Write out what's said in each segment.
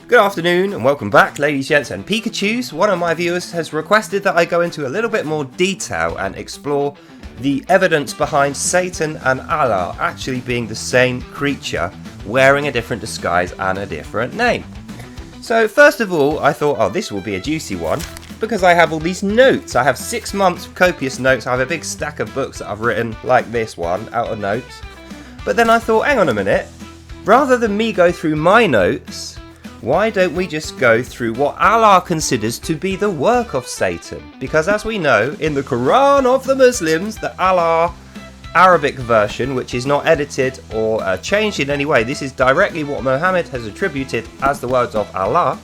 Good afternoon and welcome back, ladies, gents and Pikachus. One of my viewers has requested that I go into a little bit more detail and explore the evidence behind Satan and Allah actually being the same creature, wearing a different disguise and a different name. So first of all, I thought, this will be a juicy one, because I have all these notes. I have 6 months of copious notes. I have a big stack of books that I've written, like this one, out of notes. But then I thought, hang on a minute, rather than me go through my notes, why don't we just go through what Allah considers to be the work of Satan? Because as we know, in the Quran of the Muslims, the Allah Arabic version, which is not edited or changed in any way, this is directly what Muhammad has attributed as the words of Allah.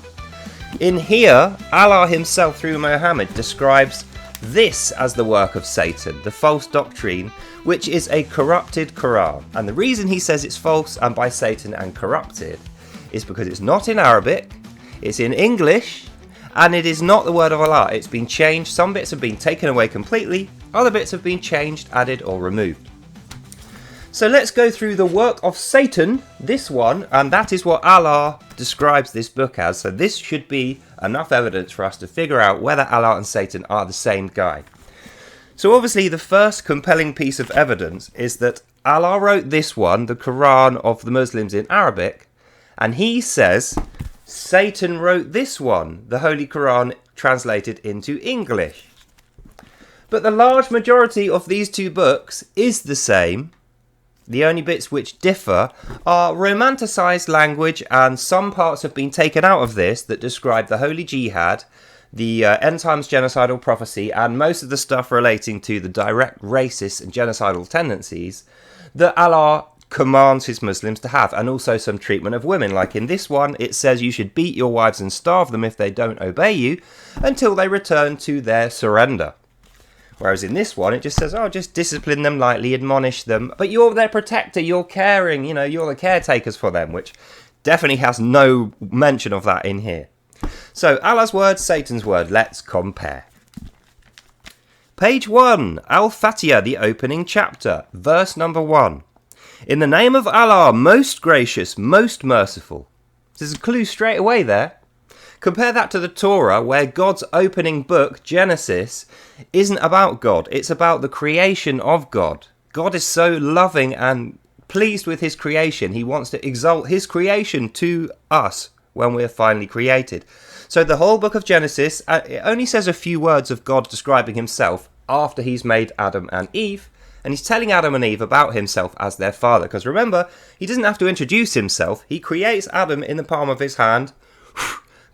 In here, Allah himself through Muhammad describes this as the work of Satan, the false doctrine, which is a corrupted Quran. And the reason he says it's false and by Satan and corrupted is because it's not in Arabic, it's in English, and it is not the word of Allah. It's been changed. Some bits have been taken away completely, other bits have been changed, added or removed. So let's go through the work of Satan, this one, and that is what Allah describes this book as. So this should be enough evidence for us to figure out whether Allah and Satan are the same guy. So obviously the first compelling piece of evidence is that Allah wrote this one, the Quran of the Muslims in Arabic, and he says Satan wrote this one, the Holy Quran translated into English. But the large majority of these two books is the same. The only bits which differ are romanticized language, and some parts have been taken out of this that describe the Holy Jihad, the end times genocidal prophecy, and most of the stuff relating to the direct racist and genocidal tendencies that Allah commands his Muslims to have, and also some treatment of women. Like in this one, it says you should beat your wives and starve them if they don't obey you until they return to their surrender. Whereas in this one, it just says, just discipline them lightly, admonish them, but you're their protector, you're caring, you're the caretakers for them, which definitely has no mention of that in here. So Allah's word, Satan's word, let's compare. Page 1, Al-Fatiha, the opening chapter, verse number 1. In the name of Allah, most gracious, most merciful. There's a clue straight away there. Compare that to the Torah, where God's opening book, Genesis, isn't about God. It's about the creation of God. God is so loving and pleased with his creation. He wants to exalt his creation to us when we're finally created. So the whole book of Genesis, it only says a few words of God describing himself after he's made Adam and Eve. And he's telling Adam and Eve about himself as their father. Because remember, he doesn't have to introduce himself. He creates Adam in the palm of his hand,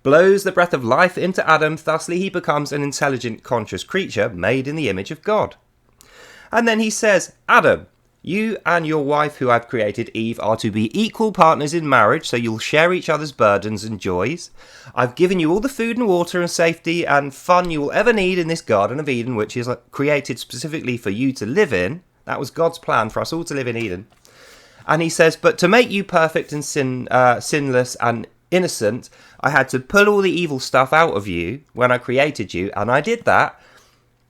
blows the breath of life into Adam. Thusly, he becomes an intelligent, conscious creature made in the image of God. And then he says, Adam, you and your wife who I've created, Eve, are to be equal partners in marriage, so you'll share each other's burdens and joys. I've given you all the food and water and safety and fun you will ever need in this Garden of Eden, which is created specifically for you to live in. That was God's plan for us all to live in Eden. And he says, but to make you perfect and sinless and innocent, I had to pull all the evil stuff out of you when I created you, and I did that.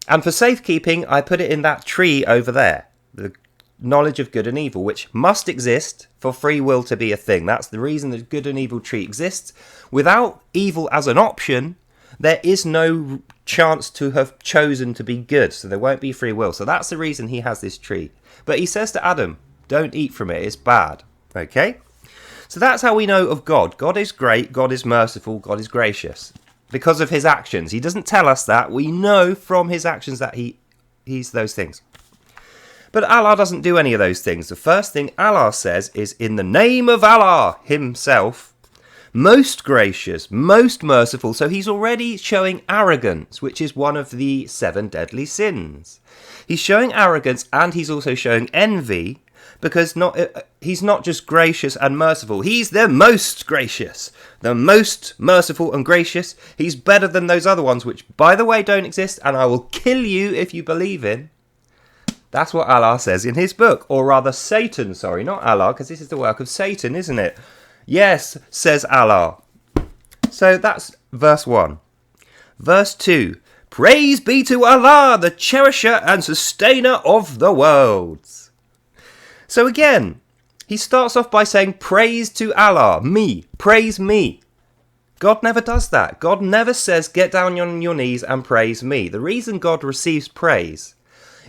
And for safekeeping, I put it in that tree over there, the knowledge of good and evil, which must exist for free will to be a thing. That's the reason the good and evil tree exists. Without evil as an option, there is no chance to have chosen to be good, so there won't be free will. So that's the reason he has this tree. But he says to Adam, don't eat from it, it's bad. Okay? So that's how we know of God. God is great, God is merciful, God is gracious. Because of his actions. He doesn't tell us that. We know from his actions that he's those things. But Allah doesn't do any of those things. The first thing Allah says is, in the name of Allah himself, most gracious, most merciful. So he's already showing arrogance, which is one of the 7 deadly sins. He's showing arrogance, and he's also showing envy, because he's not just gracious and merciful. He's the most gracious, the most merciful and gracious. He's better than those other ones, which, by the way, don't exist, and I will kill you if you believe in. That's what Allah says in his book. Or rather, Satan, sorry, not Allah, because this is the work of Satan, isn't it? Yes, says Allah. So that's verse 1. Verse 2. Praise be to Allah, the cherisher and sustainer of the worlds. So again, he starts off by saying, praise to Allah, me, praise me. God never does that. God never says, get down on your knees and praise me. The reason God receives praise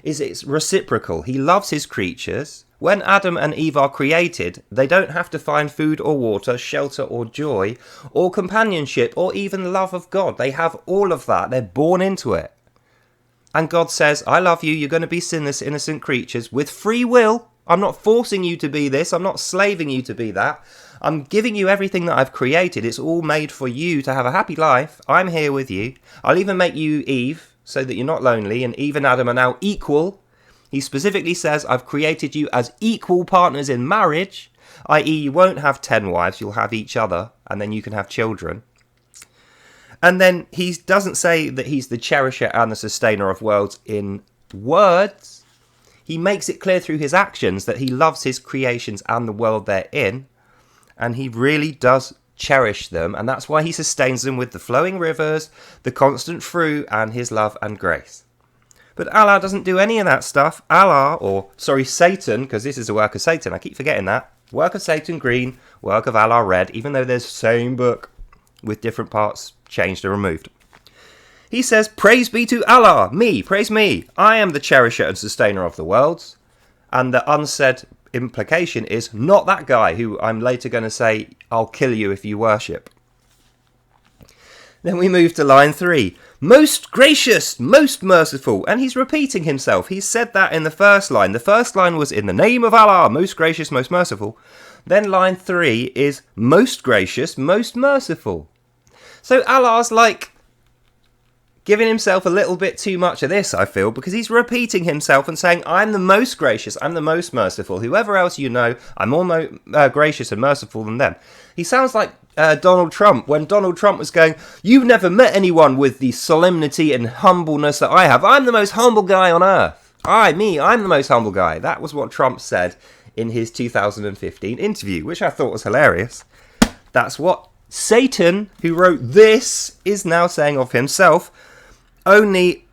is it's reciprocal. He loves his creatures. When Adam and Eve are created, they don't have to find food or water, shelter or joy, or companionship, or even love of God. They have all of that. They're born into it. And God says, I love you. You're going to be sinless, innocent creatures with free will. I'm not forcing you to be this. I'm not slaving you to be that. I'm giving you everything that I've created. It's all made for you to have a happy life. I'm here with you. I'll even make you Eve so that you're not lonely. And Eve and Adam are now equal. He specifically says, I've created you as equal partners in marriage, i.e. you won't have 10 wives, you'll have each other, and then you can have children. And then he doesn't say that he's the cherisher and the sustainer of worlds in words. He makes it clear through his actions that he loves his creations and the world they're in, and he really does cherish them, and that's why he sustains them with the flowing rivers, the constant fruit, and his love and grace. But Allah doesn't do any of that stuff. Satan, because this is a work of Satan. I keep forgetting that. Work of Satan, green. Work of Allah, red. Even though there's the same book with different parts changed or removed. He says, praise be to Allah. Me, praise me. I am the cherisher and sustainer of the worlds. And the unsaid implication is not that guy who I'm later going to say, I'll kill you if you worship. Then we move to line 3. Most gracious, most merciful. And he's repeating himself. He said that in the first line. The first line was in the name of Allah, most gracious, most merciful. Then line 3 is most gracious, most merciful. So Allah's like giving himself a little bit too much of this, I feel, because he's repeating himself and saying, I'm the most gracious, I'm the most merciful. Whoever else you know, I'm more gracious and merciful than them. He sounds like Donald Trump, when Donald Trump was going, you've never met anyone with the solemnity and humbleness that I have. I'm the most humble guy on earth. I'm the most humble guy. That was what Trump said in his 2015 interview, which I thought was hilarious. That's what Satan, who wrote this, is now saying of himself, only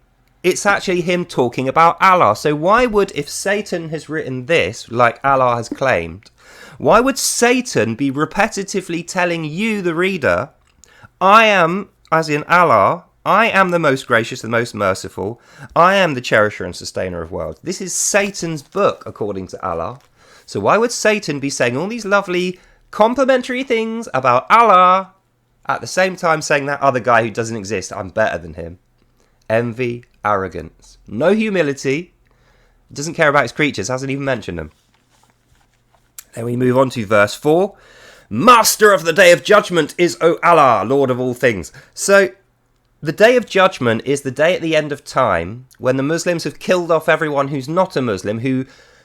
it's actually him talking about Allah. So why would, if Satan has written this, like Allah has claimed, why would Satan be repetitively telling you, the reader, I am, as in Allah, I am the most gracious, the most merciful, I am the cherisher and sustainer of worlds. This is Satan's book, according to Allah. So why would Satan be saying all these lovely complimentary things about Allah, at the same time saying that other guy who doesn't exist, I'm better than him? Envy, arrogance, no humility, doesn't care about his creatures, hasn't even mentioned them. Then we move on to verse 4. Master of the day of judgment is, O Allah, Lord of all things. So the day of judgment is the day at the end of time when the Muslims have killed off everyone who's not a Muslim, who,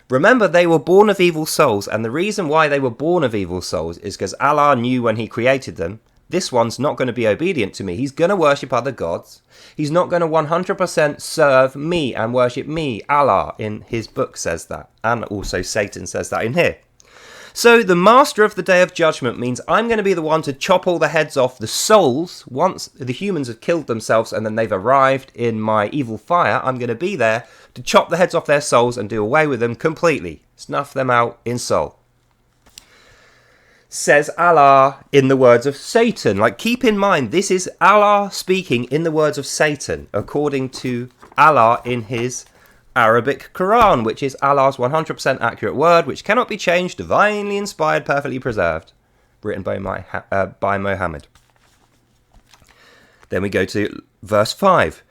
remember, they were born of evil souls, and the reason why they were born of evil souls is because Allah knew when he created them, this one's not going to be obedient to me. He's going to worship other gods. He's not going to 100% serve me and worship me. Allah in his book says that. And also Satan says that in here. So the master of the day of judgment means I'm going to be the one to chop all the heads off the souls. Once the humans have killed themselves and then they've arrived in my evil fire, I'm going to be there to chop the heads off their souls and do away with them completely. Snuff them out in soul. Says Allah in the words of Satan. Like, keep in mind, this is Allah speaking in the words of Satan, according to Allah in his Arabic Quran, which is Allah's 100% accurate word, which cannot be changed, divinely inspired, perfectly preserved, written by Muhammad. Then we go to verse 5.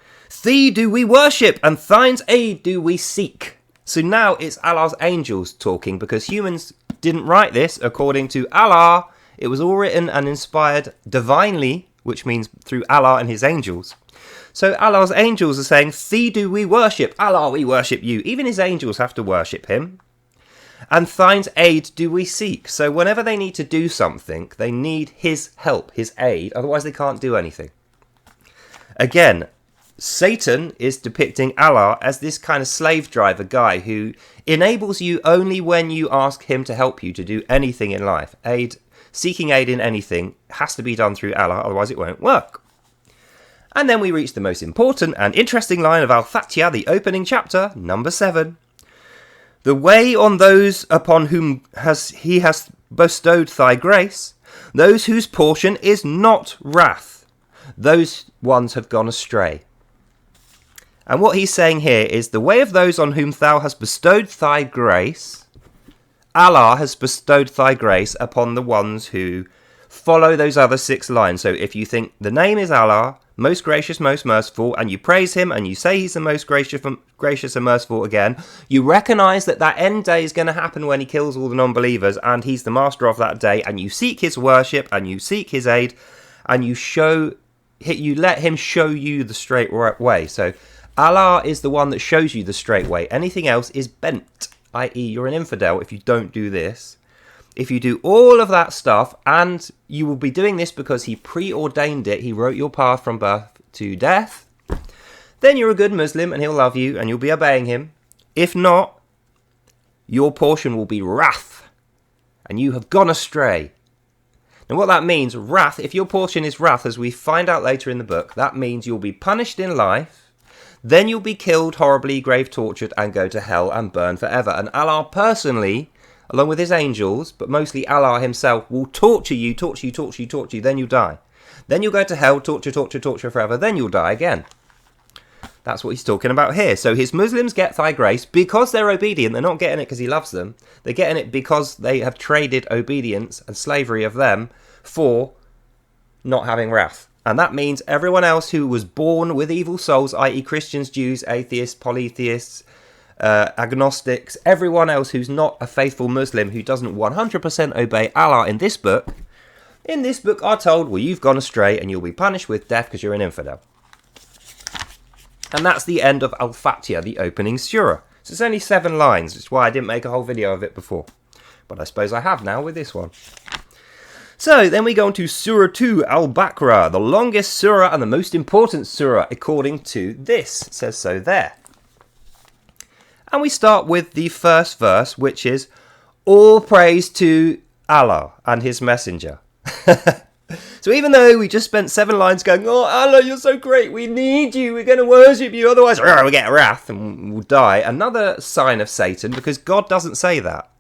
Thee do we worship, and thine's aid do we seek. So now it's Allah's angels talking, because humans didn't write this according to Allah. It was all written and inspired divinely, which means through Allah and his angels. So Allah's angels are saying, thee do we worship, Allah we worship you. Even his angels have to worship him. And thine's aid do we seek. So whenever they need to do something, they need his help, his aid, otherwise they can't do anything. Again, Satan is depicting Allah as this kind of slave driver guy who enables you only when you ask him to help you to do anything in life. Seeking aid in anything has to be done through Allah, otherwise it won't work. And then we reach the most important and interesting line of Al-Fatiha, the opening chapter, number 7. The way on those upon whom he has bestowed thy grace, those whose portion is not wrath. Those ones have gone astray. And what he's saying here is the way of those on whom thou hast bestowed thy grace, Allah has bestowed thy grace upon the ones who follow those other 6 lines. So if you think the name is Allah, most gracious, most merciful, and you praise him and you say he's the most gracious and merciful again, you recognize that that end day is going to happen when he kills all the non-believers and he's the master of that day, and you seek his worship and you seek his aid and you let him show you the straight way. So Allah is the one that shows you the straight way. Anything else is bent, i.e. you're an infidel if you don't do this. If you do all of that stuff, and you will be doing this because he preordained it, he wrote your path from birth to death, then you're a good Muslim and he'll love you and you'll be obeying him. If not, your portion will be wrath and you have gone astray. And what that means, wrath, if your portion is wrath, as we find out later in the book, that means you'll be punished in life. Then you'll be killed horribly, grave tortured, and go to hell and burn forever. And Allah personally, along with his angels, but mostly Allah himself, will torture you, then you'll die. Then you'll go to hell, torture forever, then you'll die again. That's what he's talking about here. So his Muslims get thy grace because they're obedient. They're not getting it because he loves them. They're getting it because they have traded obedience and slavery of them for not having wrath. And that means everyone else who was born with evil souls, i.e. Christians, Jews, atheists, polytheists, agnostics, everyone else who's not a faithful Muslim, who doesn't 100% obey Allah in this book are told, well, you've gone astray and you'll be punished with death because you're an infidel. And that's the end of Al-Fatiha, the opening surah. So it's only 7 lines, which is why I didn't make a whole video of it before. But I suppose I have now with this one. So then we go on to Surah 2, Al-Baqarah, the longest surah and the most important surah according to this. It says so there. And we start with the first verse, which is, all praise to Allah and his messenger. So even though we just spent 7 lines going, oh Allah, you're so great, we need you, we're going to worship you, otherwise we get wrath and we'll die. Another sign of Satan, because God doesn't say that.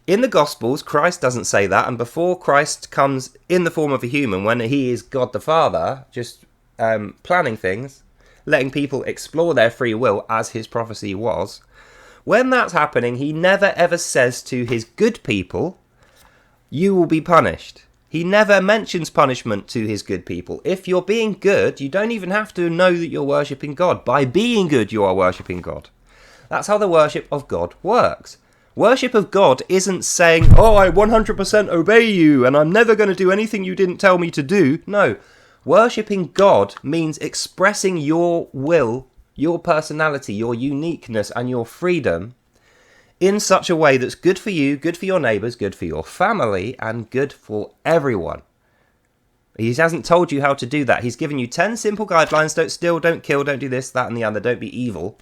In the Gospels, Christ doesn't say that, and before Christ comes in the form of a human, when he is God the Father, just planning things, letting people explore their free will, as his prophecy was, when that's happening, he never ever says to his good people, you will be punished. He never mentions punishment to his good people. If you're being good, you don't even have to know that you're worshipping God. By being good, you are worshipping God. That's how the worship of God works. Worship of God isn't saying, oh, I 100% obey you and I'm never going to do anything you didn't tell me to do. No, worshipping God means expressing your will, your personality, your uniqueness and your freedom in such a way that's good for you, good for your neighbours, good for your family and good for everyone. He hasn't told you how to do that. He's given you 10 simple guidelines. Don't steal, don't kill, don't do this, that and the other. Don't be evil.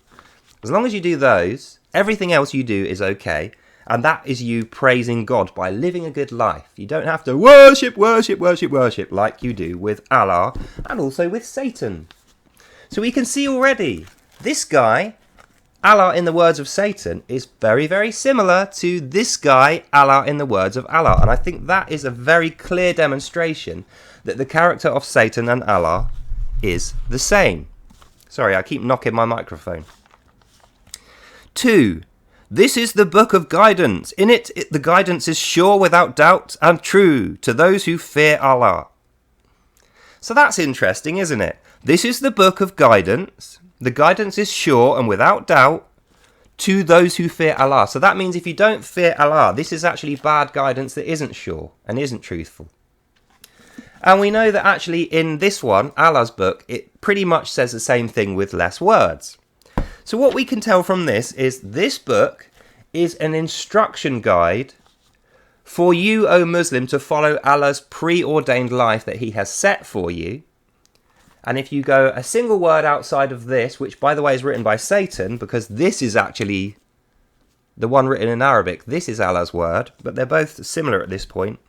As long as you do those, everything else you do is okay. And that is you praising God by living a good life. You don't have to worship like you do with Allah and also with Satan. So we can see already, this guy, Allah in the words of Satan, is very, very similar to this guy, Allah in the words of Allah. And I think that is a very clear demonstration that the character of Satan and Allah is the same. Sorry, I keep knocking my microphone. 2. This is the book of guidance. In it, the guidance is sure without doubt and true to those who fear Allah. So that's interesting, isn't it? This is the book of guidance. The guidance is sure and without doubt to those who fear Allah. So that means if you don't fear Allah, this is actually bad guidance that isn't sure and isn't truthful. And we know that actually in this one, Allah's book, it pretty much says the same thing with less words. So what we can tell from this is this book is an instruction guide for you, O Muslim, to follow Allah's preordained life that he has set for you. And if you go a single word outside of this, which by the way is written by Satan, because this is actually the one written in Arabic, this is Allah's word, but they're both similar at this point.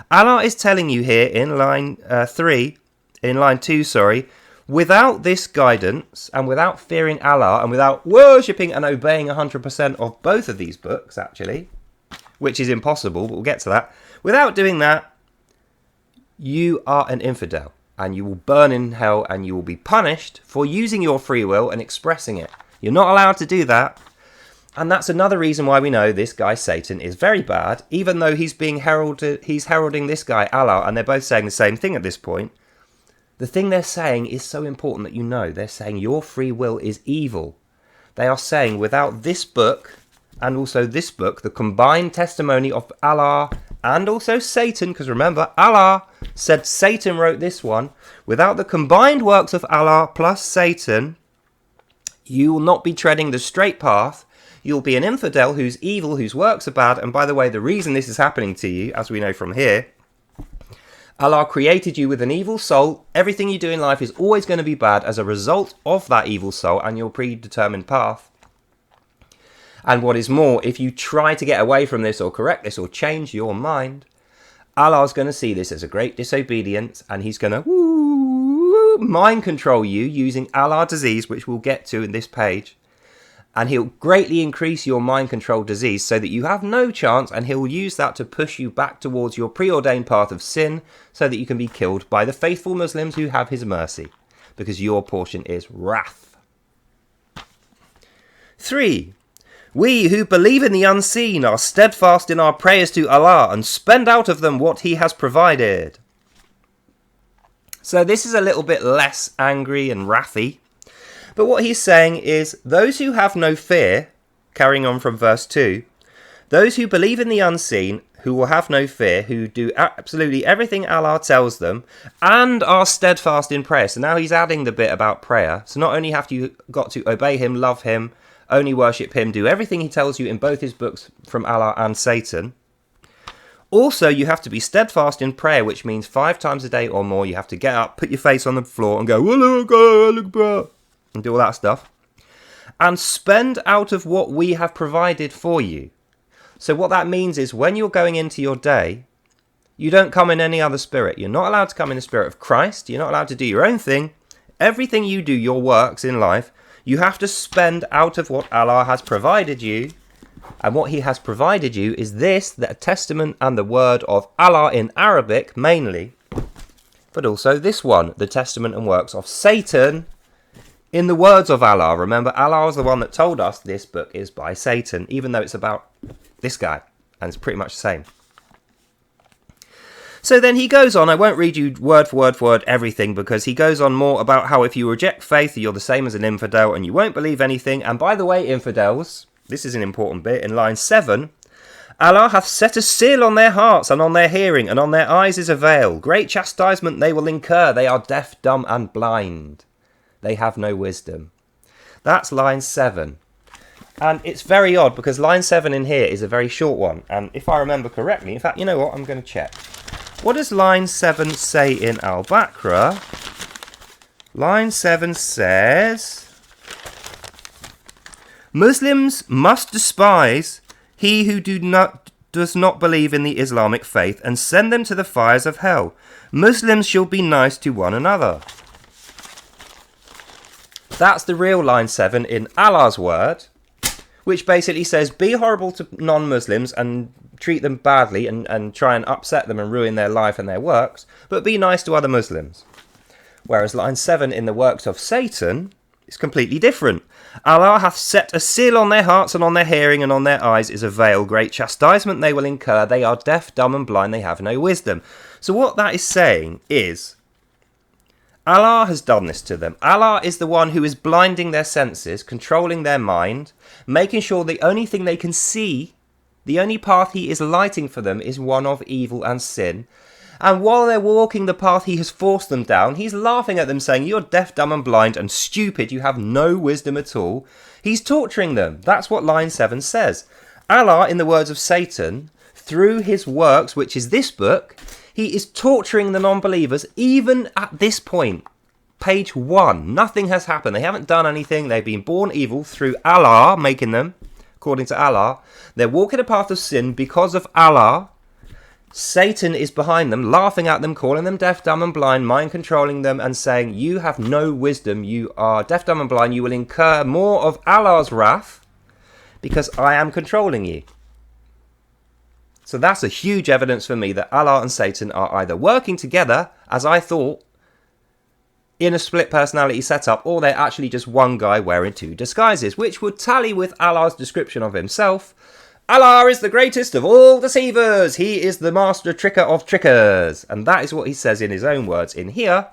Allah is telling you here in line 2, without this guidance and without fearing Allah and without worshipping and obeying 100% of both of these books, actually, which is impossible, but we'll get to that. Without doing that, you are an infidel, and you will burn in hell, and you will be punished for using your free will and expressing it. You're not allowed to do that. And that's another reason why we know this guy Satan is very bad, even though he's heralding this guy Allah, and they're both saying the same thing at this point. The thing they're saying is so important that you know. They're saying your free will is evil. They are saying without this book, and also this book, the combined testimony of Allah and also Satan, because remember, Allah said Satan wrote this one. Without the combined works of Allah plus Satan, you will not be treading the straight path. You'll be an infidel who's evil, whose works are bad. And by the way, the reason this is happening to you, as we know from here, Allah created you with an evil soul. Everything you do in life is always going to be bad as a result of that evil soul and your predetermined path. And what is more, if you try to get away from this or correct this or change your mind, Allah's going to see this as a great disobedience, and he's going to mind control you using Allah disease, which we'll get to in this page. And he'll greatly increase your mind control disease so that you have no chance, and he'll use that to push you back towards your preordained path of sin so that you can be killed by the faithful Muslims who have his mercy, because your portion is wrath. 3. We who believe in the unseen are steadfast in our prayers to Allah and spend out of them what he has provided. So this is a little bit less angry and wrathy. But what he's saying is, those who have no fear, carrying on from verse 2, those who believe in the unseen, who will have no fear, who do absolutely everything Allah tells them, and are steadfast in prayer. So now he's adding the bit about prayer. So not only have you got to obey him, love him, only worship him, do everything he tells you in both his books from Allah and Satan. Also, you have to be steadfast in prayer, which means 5 times a day or more. You have to get up, put your face on the floor and go, and do all that stuff. And spend out of what we have provided for you. So what that means is when you're going into your day, you don't come in any other spirit. You're not allowed to come in the spirit of Christ. You're not allowed to do your own thing. Everything you do, your works in life, you have to spend out of what Allah has provided you. And what he has provided you is this, the testament and the word of Allah in Arabic mainly, but also this one, the testament and works of Satan in the words of Allah. Remember, Allah was the one that told us this book is by Satan, even though it's about this guy, and it's pretty much the same. So then he goes on, I won't read you word for word everything, because he goes on more about how if you reject faith, you're the same as an infidel, and you won't believe anything. And by the way, infidels, this is an important bit, in line 7, Allah hath set a seal on their hearts and on their hearing, and on their eyes is a veil. Great chastisement they will incur. They are deaf, dumb, and blind. They have no wisdom. That's line 7. And it's very odd, because line 7 in here is a very short one. And if I remember correctly, in fact, you know what, I'm going to check. What does line 7 say in Al-Baqarah? Line 7 says, Muslims must despise he who does not believe in the Islamic faith and send them to the fires of hell. Muslims shall be nice to one another. That's the real line 7 in Allah's word, which basically says be horrible to non-Muslims and treat them badly and try and upset them and ruin their life and their works, but be nice to other Muslims. Whereas line 7 in the works of Satan is completely different. Allah hath set a seal on their hearts and on their hearing, and on their eyes is a veil. Great chastisement they will incur. They are deaf, dumb, and blind. They have no wisdom. So what that is saying is, Allah has done this to them. Allah is the one who is blinding their senses, controlling their mind, making sure the only thing they can see, the only path he is lighting for them is one of evil and sin. And while they're walking the path he has forced them down, he's laughing at them saying, you're deaf, dumb and blind and stupid, you have no wisdom at all. He's torturing them. That's what line 7 says. Allah, in the words of Satan, through his works, which is this book, he is torturing the non-believers even at this point. Page 1. Nothing has happened. They haven't done anything. They've been born evil through Allah making them, according to Allah. They're walking a path of sin because of Allah. Satan is behind them, laughing at them, calling them deaf, dumb and blind, mind controlling them and saying, you have no wisdom, you are deaf, dumb and blind, you will incur more of Allah's wrath because I am controlling you. So that's a huge evidence for me that Allah and Satan are either working together, as I thought, in a split personality setup, or they're actually just one guy wearing two disguises, which would tally with Allah's description of himself. Allah is the greatest of all deceivers. He is the master tricker of trickers. And that is what he says in his own words in here,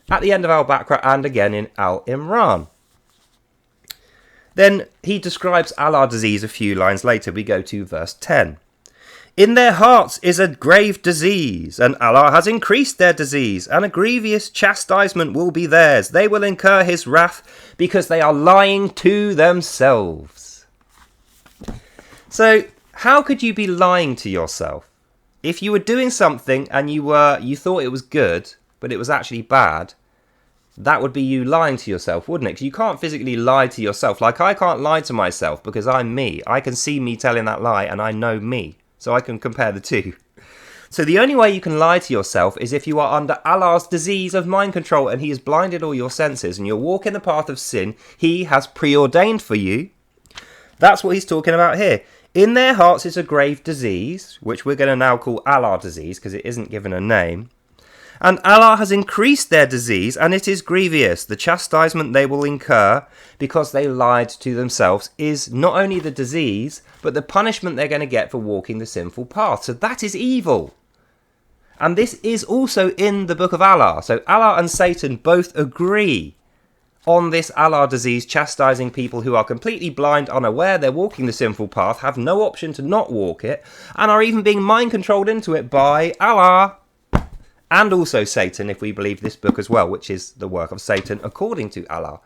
at the end of Al-Baqarah, and again in Al-Imran. Then he describes Allah disease a few lines later. We go to verse 10. In their hearts is a grave disease, and Allah has increased their disease, and a grievous chastisement will be theirs. They will incur his wrath because they are lying to themselves. So, how could you be lying to yourself? If you were doing something and you thought it was good, but it was actually bad, that would be you lying to yourself, wouldn't it? Because you can't physically lie to yourself. Like, I can't lie to myself because I'm me. I can see me telling that lie and I know me. So I can compare the two. So the only way you can lie to yourself is if you are under Allah's disease of mind control and he has blinded all your senses and you're walking the path of sin he has preordained for you. That's what he's talking about here. In their hearts is a grave disease, which we're going to now call Allah disease because it isn't given a name. And Allah has increased their disease, and it is grievous. The chastisement they will incur because they lied to themselves is not only the disease, but the punishment they're going to get for walking the sinful path. So that is evil. And this is also in the book of Allah. So Allah and Satan both agree on this Allah disease, chastising people who are completely blind, unaware they're walking the sinful path, have no option to not walk it, and are even being mind controlled into it by Allah. And also Satan, if we believe this book as well, which is the work of Satan according to Allah.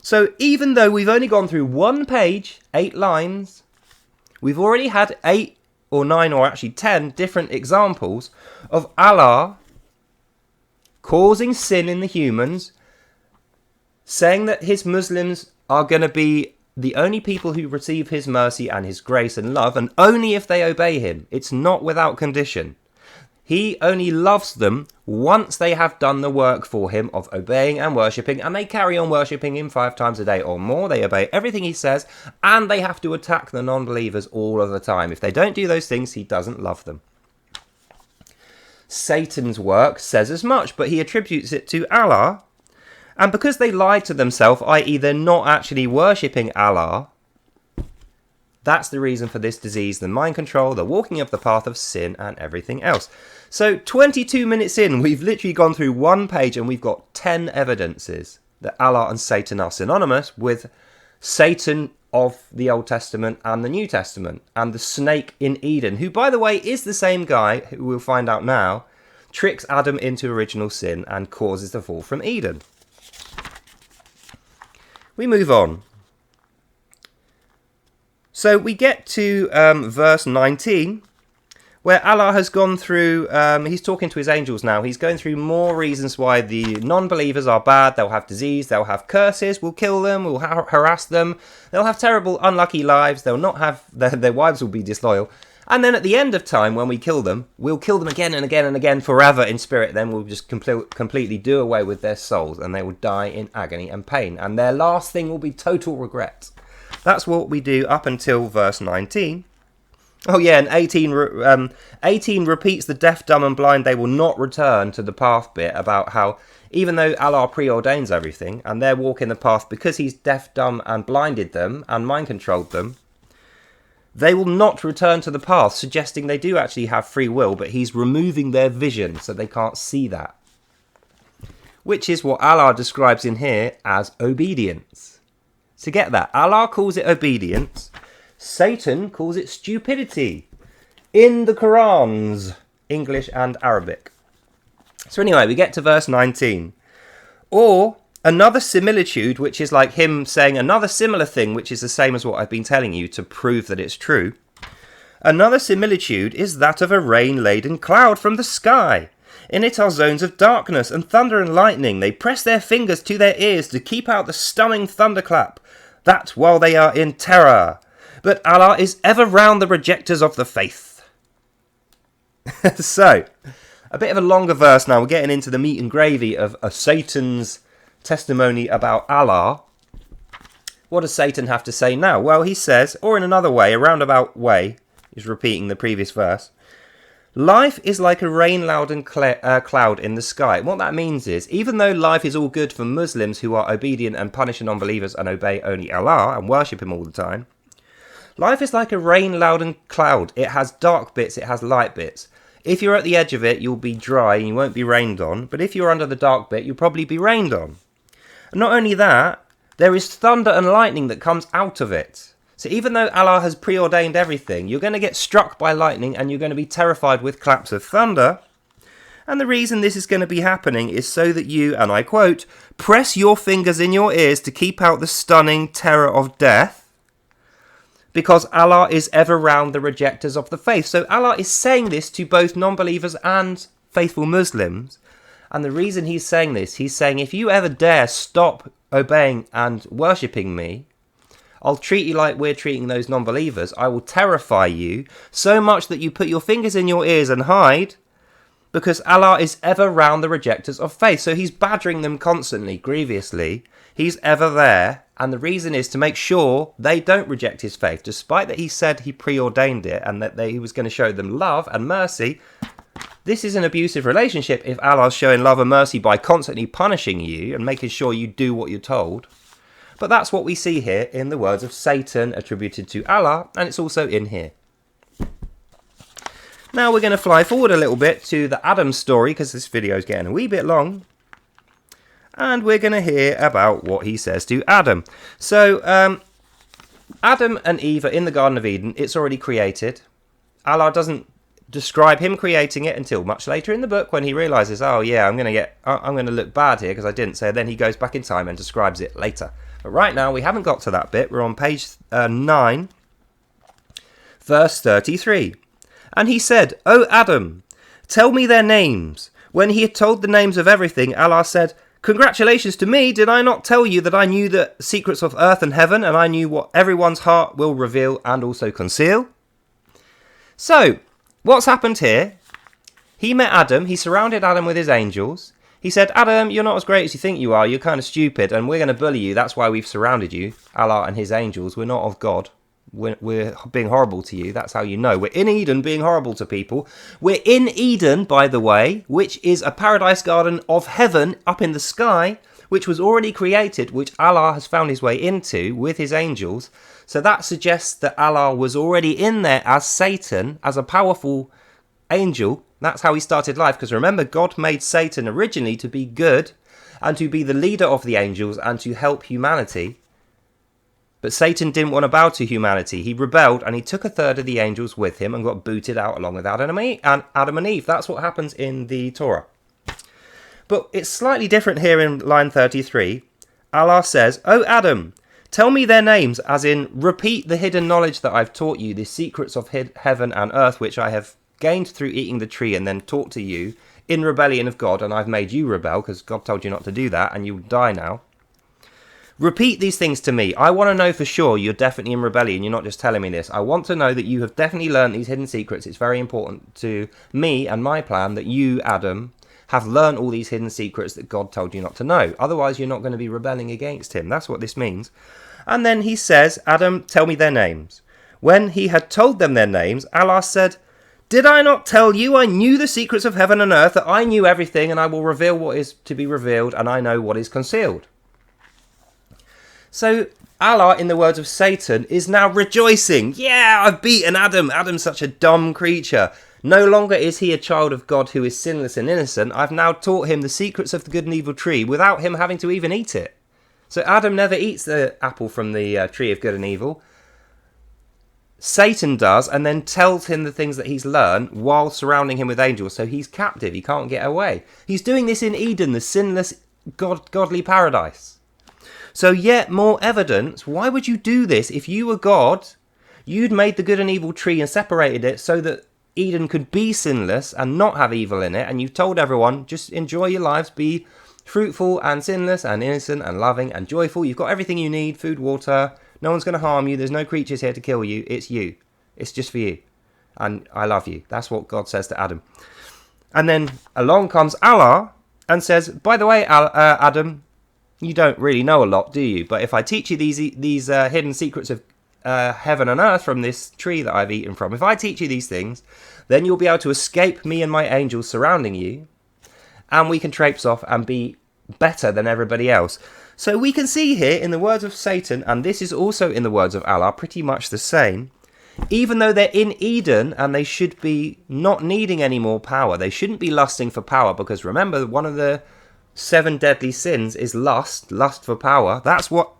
So even though we've only gone through one page, 8 lines, we've already had 8 or 9 or actually 10 different examples of Allah causing sin in the humans, saying that his Muslims are going to be the only people who receive his mercy and his grace and love, and only if they obey him. It's not without condition. He only loves them once they have done the work for him of obeying and worshipping, and they carry on worshipping him 5 times a day or more. They obey everything he says, and they have to attack the non-believers all of the time. If they don't do those things, he doesn't love them. Satan's work says as much, but he attributes it to Allah. And because they lied to themselves, i.e. they're not actually worshipping Allah, that's the reason for this disease, the mind control, the walking of the path of sin, and everything else. So 22 minutes in, we've literally gone through one page and we've got 10 evidences that Allah and Satan are synonymous with Satan of the Old Testament and the New Testament, and the snake in Eden, who, by the way, is the same guy, who we'll find out now, tricks Adam into original sin and causes the fall from Eden. We move on. So we get to verse 19, where Allah has gone through, he's talking to his angels now, he's going through more reasons why the non-believers are bad. They'll have disease, they'll have curses, we'll kill them, we'll harass them, they'll have terrible, unlucky lives, they'll not have, their wives will be disloyal. And then at the end of time, when we kill them, we'll kill them again and again and again forever in spirit. Then we'll just completely do away with their souls, and they will die in agony and pain. And their last thing will be total regret. That's what we do up until verse 19. Oh yeah, and 18 repeats the deaf, dumb and blind, they will not return to the path bit, about how even though Allah preordains everything, and they're walking the path because he's deaf, dumb and blinded them and mind controlled them, they will not return to the path, suggesting they do actually have free will, but he's removing their vision so they can't see that. Which is what Allah describes in here as obedience. So get that, Allah calls it obedience, Satan calls it stupidity in the Qurans, English and Arabic. So anyway, we get to verse 19. Or another similitude, which is like him saying another similar thing, which is the same as what I've been telling you to prove that it's true. Another similitude is that of a rain-laden cloud from the sky. In it are zones of darkness and thunder and lightning. They press their fingers to their ears to keep out the stunning thunderclap, that while they are in terror. But Allah is ever round the rejectors of the faith. So, a bit of a longer verse now. We're getting into the meat and gravy of Satan's testimony about Allah. What does Satan have to say now? Well, he says, or in another way, a roundabout way, He's repeating the previous verse. Life is like a rain-laden cloud in the sky. What that means is, even though life is all good for Muslims who are obedient and punish non-believers and obey only Allah and worship him all the time, life is like a rain-laden cloud. It has dark bits, it has light bits. If you're at the edge of it, you'll be dry and you won't be rained on. But if you're under the dark bit, you'll probably be rained on. And not only that, there is thunder and lightning that comes out of it. So even though Allah has preordained everything, you're going to get struck by lightning and you're going to be terrified with claps of thunder. And the reason this is going to be happening is so that you, and I quote, press your fingers in your ears to keep out the stunning terror of death, because Allah is ever round the rejectors of the faith. So Allah is saying this to both non-believers and faithful Muslims. And the reason he's saying this, he's saying, if you ever dare stop obeying and worshipping me, I'll treat you like we're treating those non-believers. I will terrify you so much that you put your fingers in your ears and hide, because Allah is ever round the rejectors of faith. So he's badgering them constantly, grievously. He's ever there. And the reason is to make sure they don't reject his faith, despite that he said he preordained it and that he was going to show them love and mercy. This is an abusive relationship if Allah's showing love and mercy by constantly punishing you and making sure you do what you're told. But that's what we see here in the words of Satan attributed to Allah, and it's also in here. Now we're going to fly forward a little bit to the Adam story, because this video is getting a wee bit long. And we're going to hear about what he says to Adam. So, Adam and Eve are in the Garden of Eden. It's already created. Allah doesn't describe him creating it until much later in the book, when he realizes, oh yeah, I'm going to look bad here because I didn't. So then he goes back in time and describes it later. But right now we haven't got to that bit. We're on page 9, verse 33. And he said, O Adam, tell me their names. When he had told the names of everything, Allah said, congratulations to me. Did I not tell you that I knew the secrets of earth and heaven, and I knew what everyone's heart will reveal and also conceal? So, what's happened here? He met Adam. He surrounded Adam with his angels. He said, Adam, you're not as great as you think you are. You're kind of stupid, and we're going to bully you. That's why we've surrounded you, Allah and his angels. We're not of God. We're being horrible to you. That's how you know. We're in Eden being horrible to people. We're in Eden, by the way, which is a paradise garden of heaven up in the sky, which was already created, which Allah has found his way into with his angels. So that suggests that Allah was already in there as Satan, as a powerful angel. That's how he started life, because remember, God made Satan originally to be good and to be the leader of the angels and to help humanity. But Satan didn't want to bow to humanity. He rebelled and he took a third of the angels with him and got booted out along with Adam and Eve. That's what happens in the Torah. But it's slightly different here in line 33. Allah says, O Adam, tell me their names, as in repeat the hidden knowledge that I've taught you, the secrets of heaven and earth, which I have gained through eating the tree and then taught to you in rebellion of God, and I've made you rebel because God told you not to do that and you'll die now. Repeat these things to me. I want to know for sure you're definitely in rebellion. You're not just telling me this. I want to know that you have definitely learned these hidden secrets. It's very important to me and my plan that you, Adam, have learned all these hidden secrets that God told you not to know. Otherwise, you're not going to be rebelling against him. That's what this means. And then he says, Adam, tell me their names. When he had told them their names, Allah said, did I not tell you I knew the secrets of heaven and earth, that I knew everything and I will reveal what is to be revealed and I know what is concealed? So Allah, in the words of Satan, is now rejoicing. Yeah, I've beaten Adam. Adam's such a dumb creature. No longer is he a child of God who is sinless and innocent. I've now taught him the secrets of the good and evil tree without him having to even eat it. So Adam never eats the apple from the tree of good and evil. Satan does, and then tells him the things that he's learned while surrounding him with angels. So he's captive. He can't get away. He's doing this in Eden, the sinless, godly paradise. So yet more evidence. Why would you do this? If you were God, you'd made the good and evil tree and separated it so that Eden could be sinless and not have evil in it. And you've told everyone, just enjoy your lives, be fruitful and sinless and innocent and loving and joyful. You've got everything you need, food, water. No one's going to harm you. There's no creatures here to kill you. It's you. It's just for you. And I love you. That's what God says to Adam. And then along comes Allah and says, by the way, Adam, you don't really know a lot, do you? But if I teach you these hidden secrets of heaven and earth from this tree that I've eaten from, if I teach you these things, then you'll be able to escape me and my angels surrounding you, and we can traipse off and be better than everybody else. So we can see here in the words of Satan, and this is also in the words of Allah, pretty much the same. Even though they're in Eden and they should be not needing any more power, they shouldn't be lusting for power, because remember, one of the 7 deadly sins is lust for power. That's what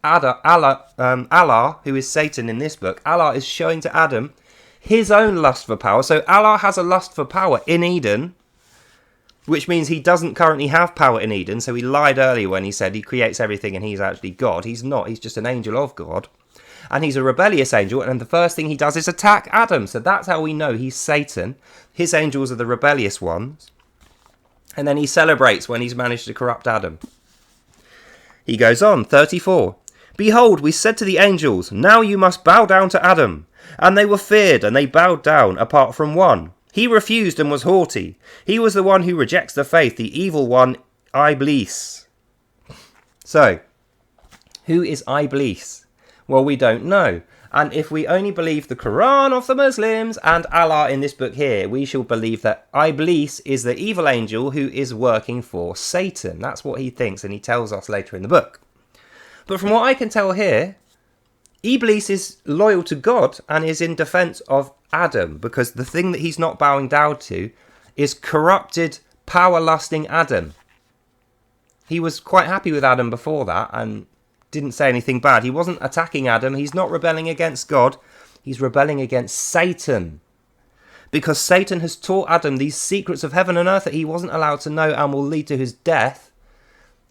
Allah, who is Satan in this book, Allah is showing to Adam his own lust for power. So Allah has a lust for power in Eden, which means he doesn't currently have power in Eden. So he lied earlier when he said he creates everything and he's actually God. He's not. He's just an angel of God. And he's a rebellious angel. And the first thing he does is attack Adam. So that's how we know he's Satan. His angels are the rebellious ones. And then he celebrates when he's managed to corrupt Adam. He goes on, 34. Behold, we said to the angels, now you must bow down to Adam. And they were feared, and they bowed down, apart from one. He refused and was haughty. He was the one who rejects the faith, the evil one, Iblis. So, who is Iblis? Well, we don't know. And if we only believe the Quran of the Muslims and Allah in this book here, we shall believe that Iblis is the evil angel who is working for Satan. That's what he thinks, and he tells us later in the book. But from what I can tell here, Iblis is loyal to God and is in defense of Adam, because the thing that he's not bowing down to is corrupted, power-lusting Adam. He was quite happy with Adam before that and didn't say anything bad. He wasn't attacking Adam. He's not rebelling against God. He's rebelling against Satan, because Satan has taught Adam these secrets of heaven and earth that he wasn't allowed to know and will lead to his death.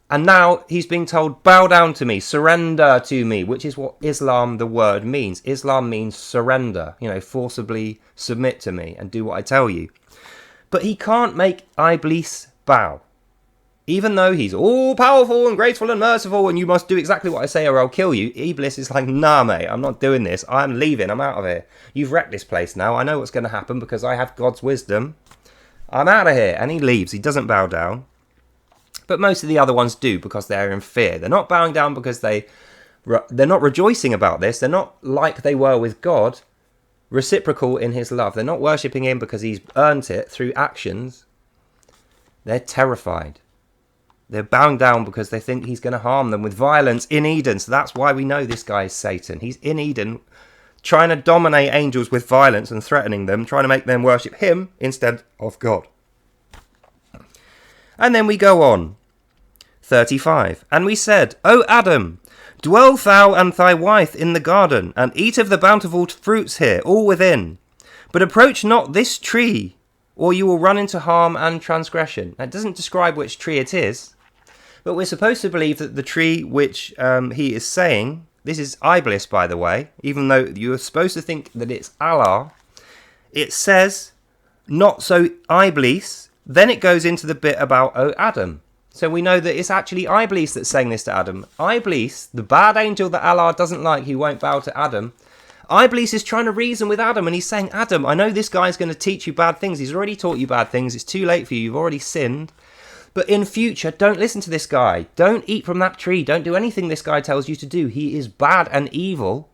And now he's being told, bow down to me, surrender to me, which is what Islam, the word, means. Islam means surrender, forcibly submit to me and do what I tell you. But he can't make Iblis bow. Even though he's all powerful and graceful and merciful and you must do exactly what I say or I'll kill you, Iblis is like, nah mate, I'm not doing this. I'm leaving, I'm out of here. You've wrecked this place now. I know what's going to happen because I have God's wisdom. I'm out of here. And he leaves. He doesn't bow down. But most of the other ones do, because they're in fear. They're not bowing down because they're not rejoicing about this. They're not like they were with God, reciprocal in his love. They're not worshipping him because he's earned it through actions. They're terrified. They're bowing down because they think he's going to harm them with violence in Eden. So that's why we know this guy is Satan. He's in Eden trying to dominate angels with violence and threatening them, trying to make them worship him instead of God. And then we go on. 35. And we said, O Adam, dwell thou and thy wife in the garden, and eat of the bountiful fruits here, all within. But approach not this tree, or you will run into harm and transgression. That doesn't describe which tree it is, but we're supposed to believe that the tree which he is saying, this is Iblis, by the way, even though you're supposed to think that it's Allah, it says, not so Iblis. Then it goes into the bit about, oh, Adam. So we know that it's actually Iblis that's saying this to Adam. Iblis, the bad angel that Allah doesn't like, who won't bow to Adam, Iblis is trying to reason with Adam, and he's saying, Adam, I know this guy's going to teach you bad things. He's already taught you bad things. It's too late for you. You've already sinned. But in future, don't listen to this guy. Don't eat from that tree. Don't do anything this guy tells you to do. He is bad and evil,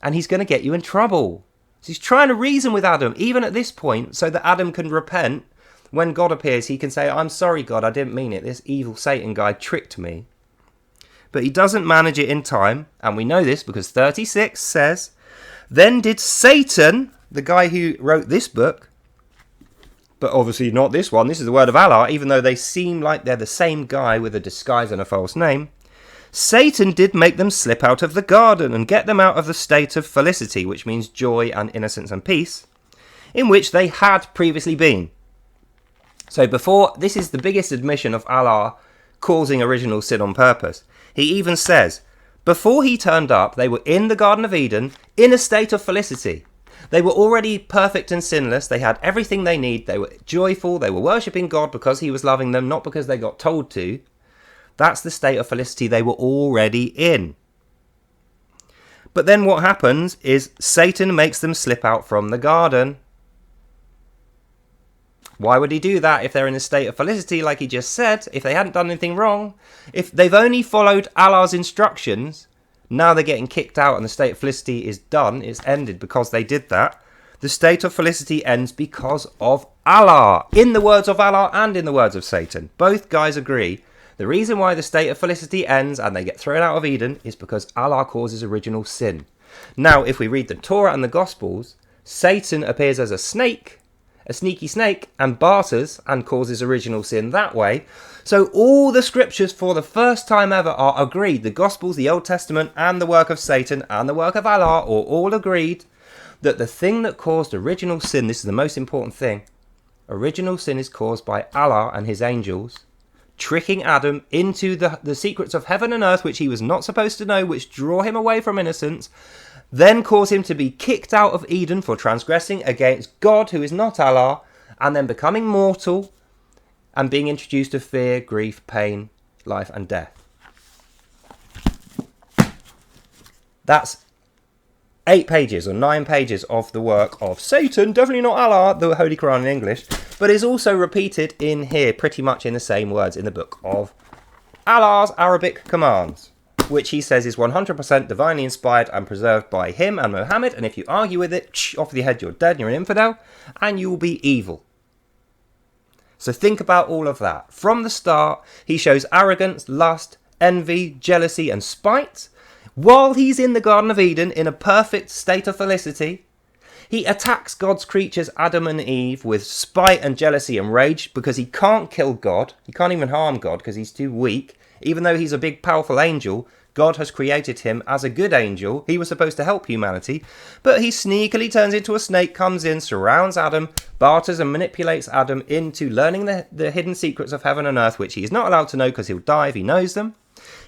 and he's going to get you in trouble. So he's trying to reason with Adam, even at this point, so that Adam can repent. When God appears, he can say, I'm sorry, God, I didn't mean it. This evil Satan guy tricked me. But he doesn't manage it in time. And we know this because 36 says, then did Satan, the guy who wrote this book, but obviously not this one, this is the word of Allah, even though they seem like they're the same guy with a disguise and a false name, Satan did make them slip out of the garden and get them out of the state of felicity, which means joy and innocence and peace, in which they had previously been. So before, this is the biggest admission of Allah causing original sin on purpose. He even says, before he turned up, they were in the Garden of Eden in a state of felicity. They were already perfect and sinless. They had everything they need. They were joyful. They were worshipping God because he was loving them, not because they got told to. That's the state of felicity they were already in. But then what happens is Satan makes them slip out from the garden. Why would he do that if they're in a state of felicity, like he just said, if they hadn't done anything wrong? If they've only followed Allah's instructions, Now they're getting kicked out and the state of felicity is done. It's ended because they did that. The state of felicity ends because of Allah. In the words of Allah and in the words of Satan. Both guys agree. The reason why the state of felicity ends and they get thrown out of Eden is because Allah causes original sin. Now, if we read the Torah and the Gospels, Satan appears as a snake, a sneaky snake, and barters and causes original sin that way. So all the scriptures for the first time ever are agreed. The Gospels, the Old Testament, and the work of Satan and the work of Allah are all agreed that the thing that caused original sin, this is the most important thing, original sin is caused by Allah and his angels tricking Adam into the secrets of heaven and earth, which he was not supposed to know, which draw him away from innocence, then cause him to be kicked out of Eden for transgressing against God, who is not Allah, and then becoming mortal and being introduced to fear, grief, pain, life and death. That's 8 pages or 9 pages of the work of Satan, definitely not Allah, the Holy Quran in English, but is also repeated in here pretty much in the same words in the book of Allah's Arabic commands, which he says is 100% divinely inspired and preserved by him and Muhammad, and if you argue with it, off the head, you're dead, you're an infidel, and you will be evil. So think about all of that. From the start, he shows arrogance, lust, envy, jealousy, and spite. While he's in the Garden of Eden in a perfect state of felicity, he attacks God's creatures, Adam and Eve, with spite and jealousy and rage because he can't kill God. He can't even harm God because he's too weak. Even though he's a big, powerful angel, God has created him as a good angel. He was supposed to help humanity, but he sneakily turns into a snake, comes in, surrounds Adam, barters and manipulates Adam into learning the hidden secrets of heaven and earth, which he's not allowed to know because he'll die if he knows them.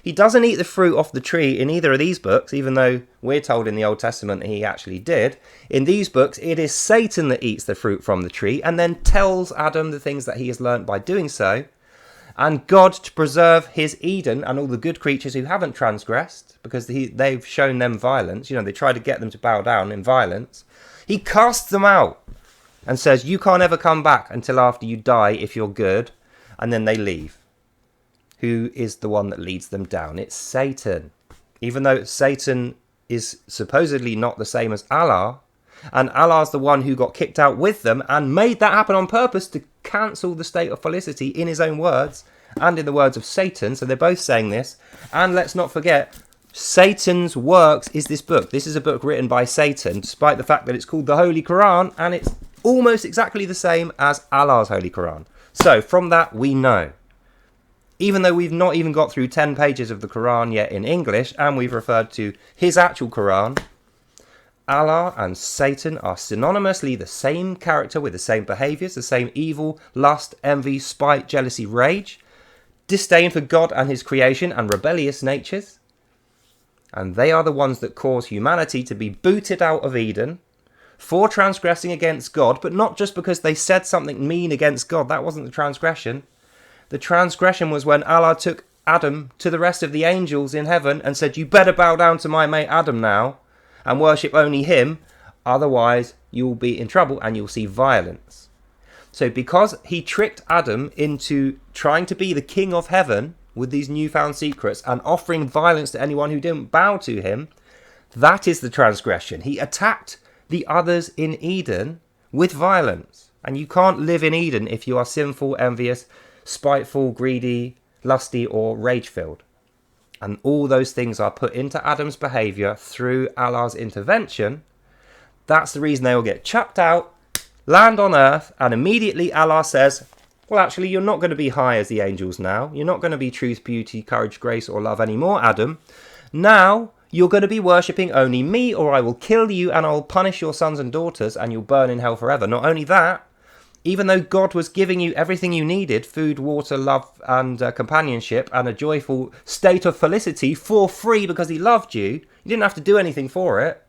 He doesn't eat the fruit off the tree in either of these books, even though we're told in the Old Testament that he actually did. In these books, it is Satan that eats the fruit from the tree and then tells Adam the things that he has learnt by doing so. And God, to preserve his Eden and all the good creatures who haven't transgressed, because they've shown them violence, they try to get them to bow down in violence, he casts them out and says, you can't ever come back until after you die if you're good, and then they leave. Who is the one that leads them down? It's Satan. Even though Satan is supposedly not the same as Allah, and Allah's the one who got kicked out with them and made that happen on purpose to cancel the state of felicity in his own words and in the words of Satan. So they're both saying this. And let's not forget, Satan's works is this book. This is a book written by Satan, despite the fact that it's called the Holy Quran, and it's almost exactly the same as Allah's Holy Quran. So from that, we know. Even though we've not even got through 10 pages of the Quran yet in English, and we've referred to his actual Quran, Allah and Satan are synonymously the same character with the same behaviours, the same evil, lust, envy, spite, jealousy, rage, disdain for God and his creation, and rebellious natures. And they are the ones that cause humanity to be booted out of Eden for transgressing against God, but not just because they said something mean against God. That wasn't the transgression. The transgression was when Allah took Adam to the rest of the angels in heaven and said, you better bow down to my mate Adam now and worship only him, otherwise you will be in trouble and you'll see violence. So because he tricked Adam into trying to be the king of heaven with these newfound secrets and offering violence to anyone who didn't bow to him, that is the transgression. He attacked the others in Eden with violence. And you can't live in Eden if you are sinful, envious, spiteful, greedy, lusty, or rage-filled. And all those things are put into Adam's behaviour through Allah's intervention. That's the reason they all get chucked out, land on earth, and immediately Allah says, well, actually, you're not going to be high as the angels now. You're not going to be truth, beauty, courage, grace, or love anymore, Adam. Now, you're going to be worshipping only me, or I will kill you and I will punish your sons and daughters, and you'll burn in hell forever. Not only that, even though God was giving you everything you needed, food, water, love, and companionship, and a joyful state of felicity for free because he loved you, you didn't have to do anything for it.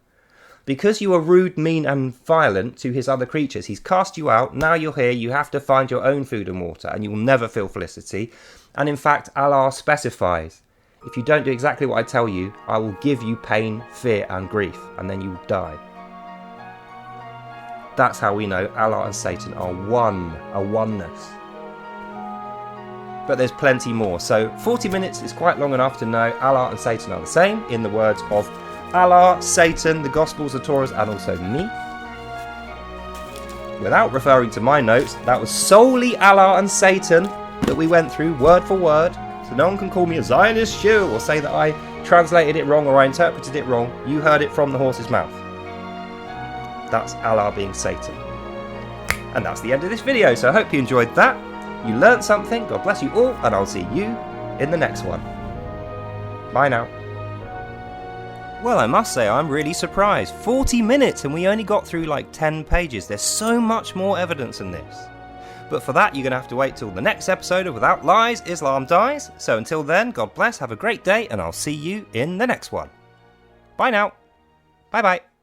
Because you were rude, mean, and violent to his other creatures, he's cast you out. Now you're here, you have to find your own food and water, and you will never feel felicity. And in fact, Allah specifies, if you don't do exactly what I tell you, I will give you pain, fear, and grief, and then you will die. That's how we know Allah and Satan are one, a oneness. but there's plenty more. So 40 minutes is quite long enough to know Allah and Satan are the same, in the words of Allah, Satan, the Gospels, the Torahs, and also me. Without referring to my notes, that was solely Allah and Satan that we went through word for word. So no one can call me a Zionist Jew or say that I translated it wrong or I interpreted it wrong. You heard it from the horse's mouth. That's Allah being Satan. And that's the end of this video, so I hope you enjoyed that. You learned something, God bless you all, and I'll see you in the next one. Bye now. Well, I must say I'm really surprised. 40 minutes and we only got through like 10 pages. There's so much more evidence in this. But for that, you're going to have to wait till the next episode of Without Lies, Islam Dies. So until then, God bless, have a great day, and I'll see you in the next one. Bye now. Bye-bye.